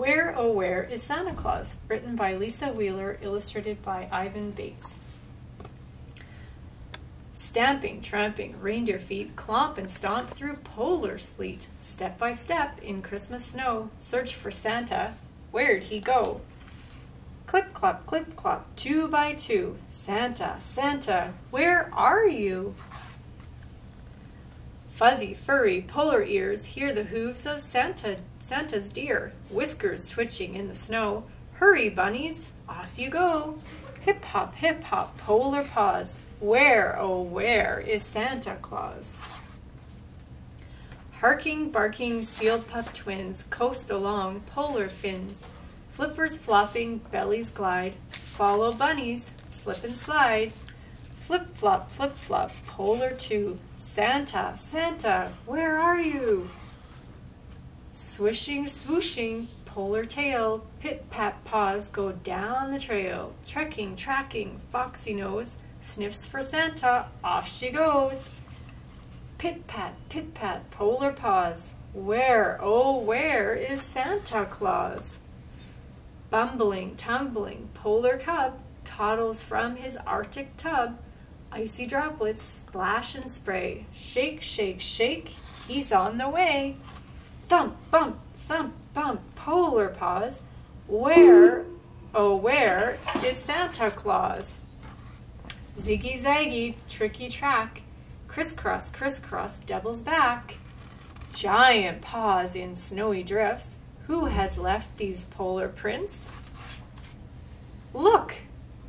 Where, oh where is Santa Claus? Written by Lisa Wheeler, illustrated by Ivan Bates. Stamping, tramping, reindeer feet, clomp and stomp through polar sleet. Step by step, in Christmas snow, search for Santa. Where'd he go? Clip, clop, 2 by 2. Santa, Santa, where are you? Fuzzy, furry, polar ears, hear the hooves of Santa's deer. Whiskers twitching in the snow. Hurry, bunnies, off you go. Hip hop, polar paws. Where, oh where is Santa Claus? Harking, barking, sealed pup twins coast along polar fins. Flippers flopping, bellies glide. Follow bunnies, slip and slide. Flip flop, polar too. Santa, Santa, where are you? Swishing, swooshing, polar tail. Pit-pat paws go down the trail. Trekking, tracking, foxy nose. Sniffs for Santa, off she goes. Pit-pat, polar paws. Where, oh where is Santa Claus? Bumbling, tumbling, polar cub toddles from his Arctic tub. Icy droplets splash and spray. Shake, shake, shake, he's on the way. Thump, bump, polar paws. Where, oh where is Santa Claus? Ziggy zaggy, tricky track. Crisscross, devil's back. Giant paws in snowy drifts. Who has left these polar prints? Look,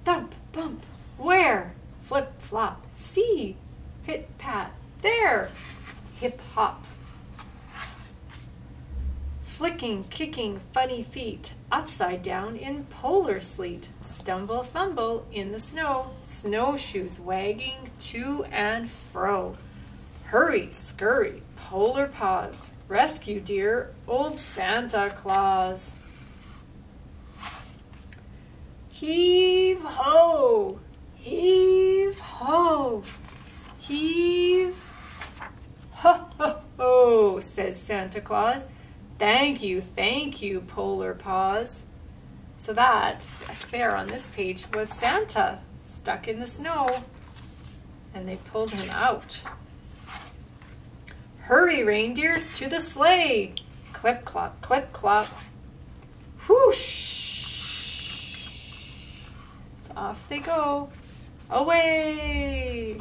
thump, bump, where? Flip, flop, see, pit, pat, there, hip, hop. Flicking, kicking, funny feet, upside down in polar sleet. Stumble, fumble in the snow, snowshoes wagging to and fro. Hurry, scurry, polar paws, rescue dear old Santa Claus. Heave ho! Heave ho! Heave ho ho ho, says Santa Claus. Thank you, polar paws. So that, back there on this page, was Santa stuck in the snow, and they pulled him out. Hurry, reindeer, to the sleigh. Clip, clop. Whoosh! So off they go. Away!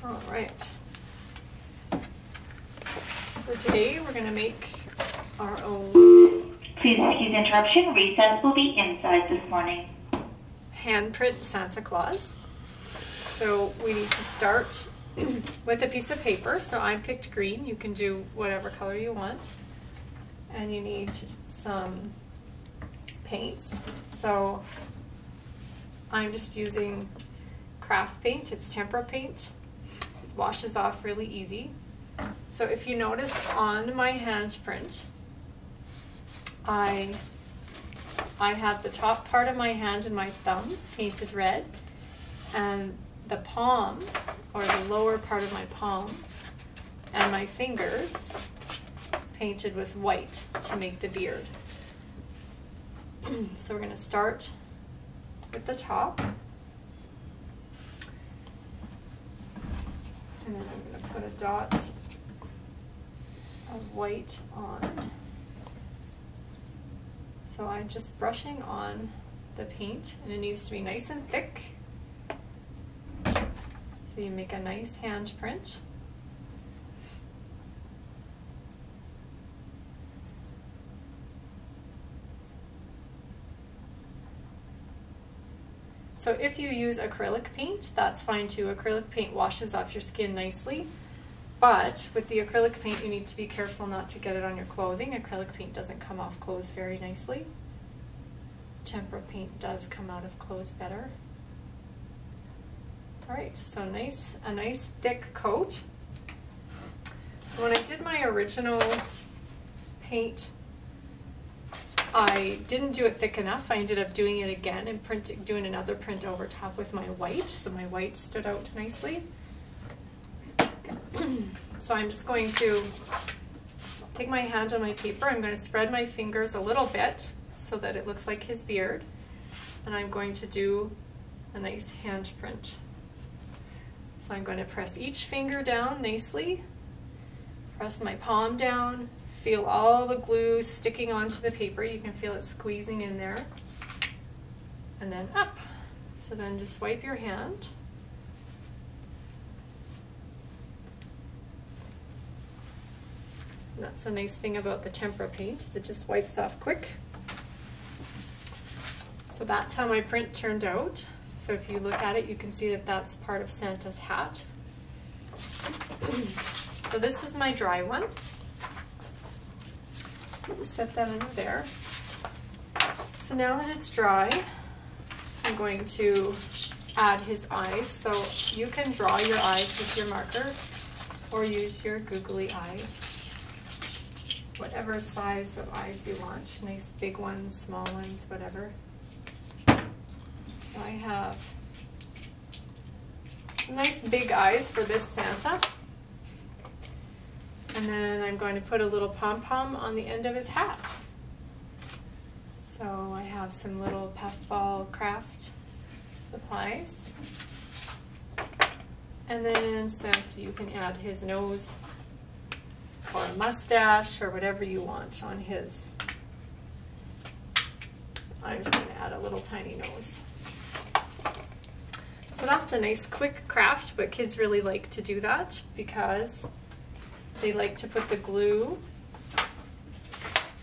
All right. For today, we're going to make our own. Please excuse interruption. Recess will be inside this morning. Handprint Santa Claus. So we need to start with a piece of paper. So I picked green. You can do whatever color you want. And you need some paints. So I'm just using craft paint. It's tempera paint. It washes off really easy. So if you notice on my handprint, I have the top part of my hand and my thumb painted red, and the palm, or the lower part of my palm, and my fingers painted with white to make the beard. So we're going to start with the top. And then I'm going to put a dot of white on. So I'm just brushing on the paint, and it needs to be nice and thick. So you make a nice hand print. So if you use acrylic paint, that's fine too. Acrylic paint washes off your skin nicely. But with the acrylic paint, you need to be careful not to get it on your clothing. Acrylic paint doesn't come off clothes very nicely. Tempera paint does come out of clothes better. All right, so a nice thick coat. So when I did my original paint, I didn't do it thick enough. I ended up doing it again and doing another print over top with my white, so my white stood out nicely. So I'm just going to take my hand on my paper. I'm going to spread my fingers a little bit so that it looks like his beard. And I'm going to do a nice handprint. So I'm going to press each finger down nicely, press my palm down, feel all the glue sticking onto the paper. You can feel it squeezing in there. And then up. So then just wipe your hand. And that's a nice thing about the tempera paint, is it just wipes off quick. So that's how my print turned out. So if you look at it, you can see that that's part of Santa's hat. So this is my dry one. I'll just set that under there. So now that it's dry, I'm going to add his eyes. So you can draw your eyes with your marker or use your googly eyes. Whatever size of eyes you want. Nice big ones, small ones, whatever. So I have nice big eyes for this Santa. And then I'm going to put a little pom-pom on the end of his hat. So I have some little puffball craft supplies. And then Santa, you can add his nose or a mustache or whatever you want on his. So I'm just going to add a little tiny nose. So that's a nice quick craft, but kids really like to do that because they like to put the glue,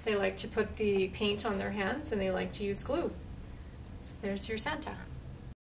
they like to put the paint on their hands, and they like to use glue. So there's your Santa.